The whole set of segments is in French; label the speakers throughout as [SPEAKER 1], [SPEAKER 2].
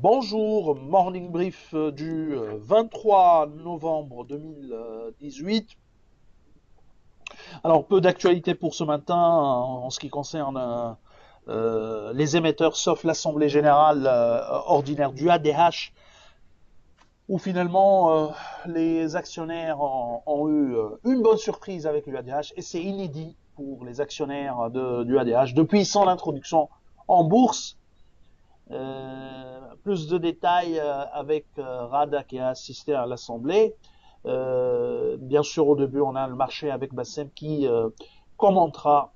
[SPEAKER 1] Bonjour, morning brief du 23 novembre 2018. Alors, peu d'actualité pour ce matin en ce qui concerne les émetteurs, sauf l'Assemblée générale ordinaire du ADH, où finalement les actionnaires ont eu une bonne surprise avec l'UADH, et c'est inédit pour les actionnaires du ADH depuis son introduction en bourse. Plus de détails avec Rada qui a assisté à l'Assemblée. Bien sûr, au début, on a le marché avec Bassem qui commentera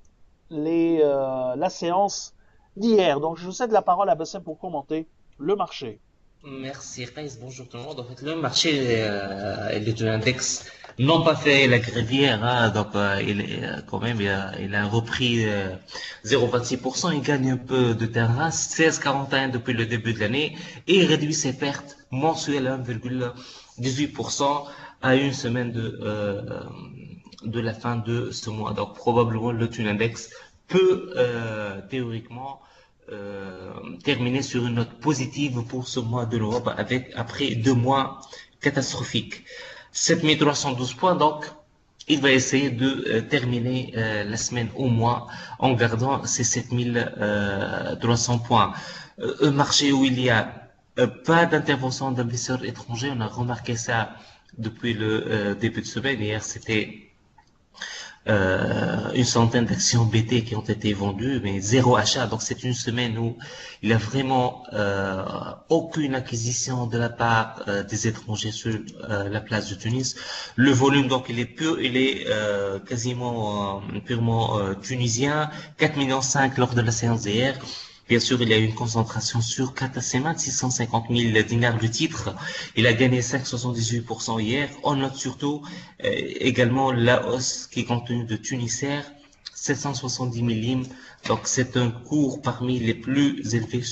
[SPEAKER 1] la séance d'hier. Donc, je vous cède la parole à Bassem pour commenter le marché.
[SPEAKER 2] Merci Reis, bonjour tout le monde. En fait, le marché il est un index non pas fait la grève hier, hein, donc il est quand même il a repris 0,26%, il gagne un peu de terrain, 16,41 depuis le début de l'année et il réduit ses pertes mensuelles à 1,18% à une semaine de la fin de ce mois. Donc probablement le Tune Index peut théoriquement terminer sur une note positive pour ce mois de novembre avec après 2 mois catastrophiques. 7312 points, donc il va essayer de terminer la semaine au mois en gardant ces 7300 points. Un marché où il y a pas d'intervention d'investisseurs étrangers, on a remarqué ça depuis le début de semaine. Hier, c'était une centaine d'actions BT qui ont été vendues, mais zéro achat. Donc c'est une semaine où il n'y a vraiment aucune acquisition de la part des étrangers sur la place de Tunis. Le volume donc il est quasiment purement tunisien, 4,5 millions lors de la séance d'hier. Bien sûr, il y a eu une concentration sur Katasemat, 650 000 dinars du titre. Il a gagné 5,78% hier. On note surtout également la hausse qui est contenue de Tunisair, 770 millim. Donc c'est un cours parmi les plus élevés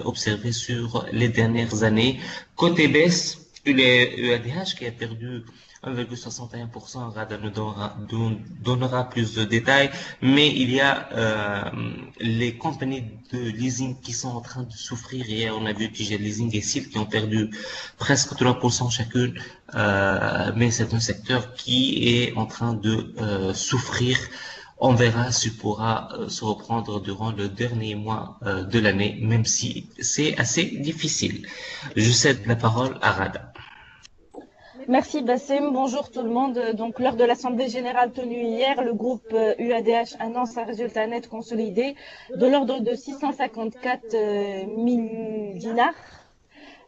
[SPEAKER 2] observés sur les dernières années. Côté baisse, il y a EADH qui a perdu 1,61%. Rada nous donnera plus de détails, mais il y a les compagnies de leasing qui sont en train de souffrir. Hier, on a vu TG Leasing et SIL qui ont perdu presque 3% chacune, mais c'est un secteur qui est en train de souffrir. On verra s'il pourra se reprendre durant le dernier mois de l'année, même si c'est assez difficile. Je cède la parole à Rada.
[SPEAKER 3] Merci Bassem, bonjour tout le monde. Donc lors de l'Assemblée générale tenue hier, le groupe UADH annonce un résultat net consolidé de l'ordre de 654 000 dinars.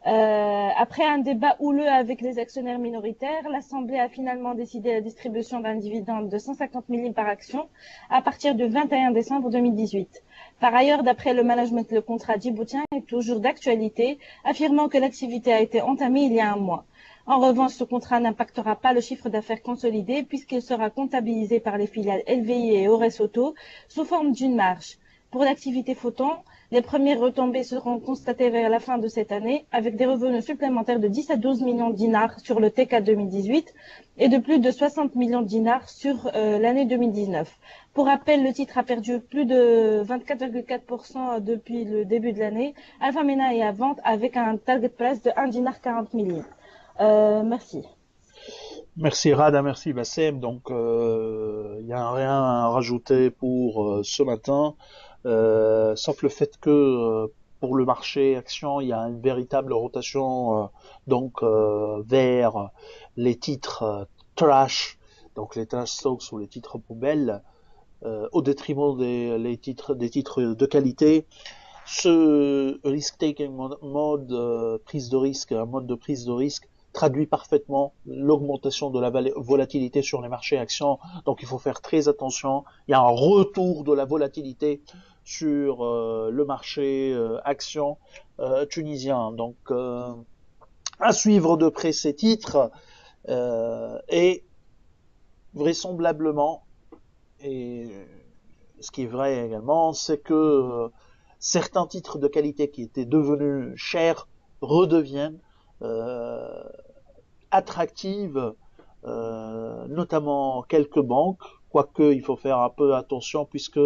[SPEAKER 3] Après un débat houleux avec les actionnaires minoritaires, l'Assemblée a finalement décidé la distribution d'un dividende de 150 000 par action à partir du 21 décembre 2018. Par ailleurs, d'après le management, le contrat djiboutien est toujours d'actualité, affirmant que l'activité a été entamée il y a un mois. En revanche, ce contrat n'impactera pas le chiffre d'affaires consolidé puisqu'il sera comptabilisé par les filiales LVI et Ores Auto sous forme d'une marge. Pour l'activité photon, les premières retombées seront constatées vers la fin de cette année avec des revenus supplémentaires de 10 à 12 millions de dinars sur le TK 2018 et de plus de 60 millions de dinars sur l'année 2019. Pour rappel, le titre a perdu plus de 24,4% depuis le début de l'année. Alpha Mena est à vente avec un target price de 1 dinar 40 millions. Merci.
[SPEAKER 1] Merci Rada, merci Bassem. Donc, il n'y a rien à rajouter pour ce matin, sauf le fait que pour le marché action, il y a une véritable rotation vers les titres trash, donc les trash stocks ou les titres poubelles, au détriment des titres de qualité. Ce risk-taking mode prise de risque, un mode de prise de risque traduit parfaitement l'augmentation de la volatilité sur les marchés actions. Donc il faut faire très attention. Il y a un retour de la volatilité sur le marché actions tunisien. Donc à suivre de près ces titres et vraisemblablement, et ce qui est vrai également, c'est que certains titres de qualité qui étaient devenus chers redeviennent attractives, notamment quelques banques, quoique il faut faire un peu attention puisque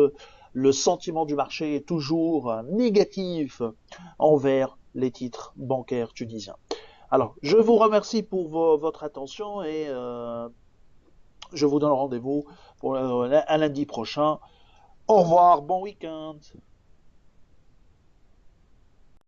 [SPEAKER 1] le sentiment du marché est toujours négatif envers les titres bancaires tunisiens. Alors, je vous remercie pour votre attention et je vous donne rendez-vous pour un lundi prochain. Au revoir, bon week-end.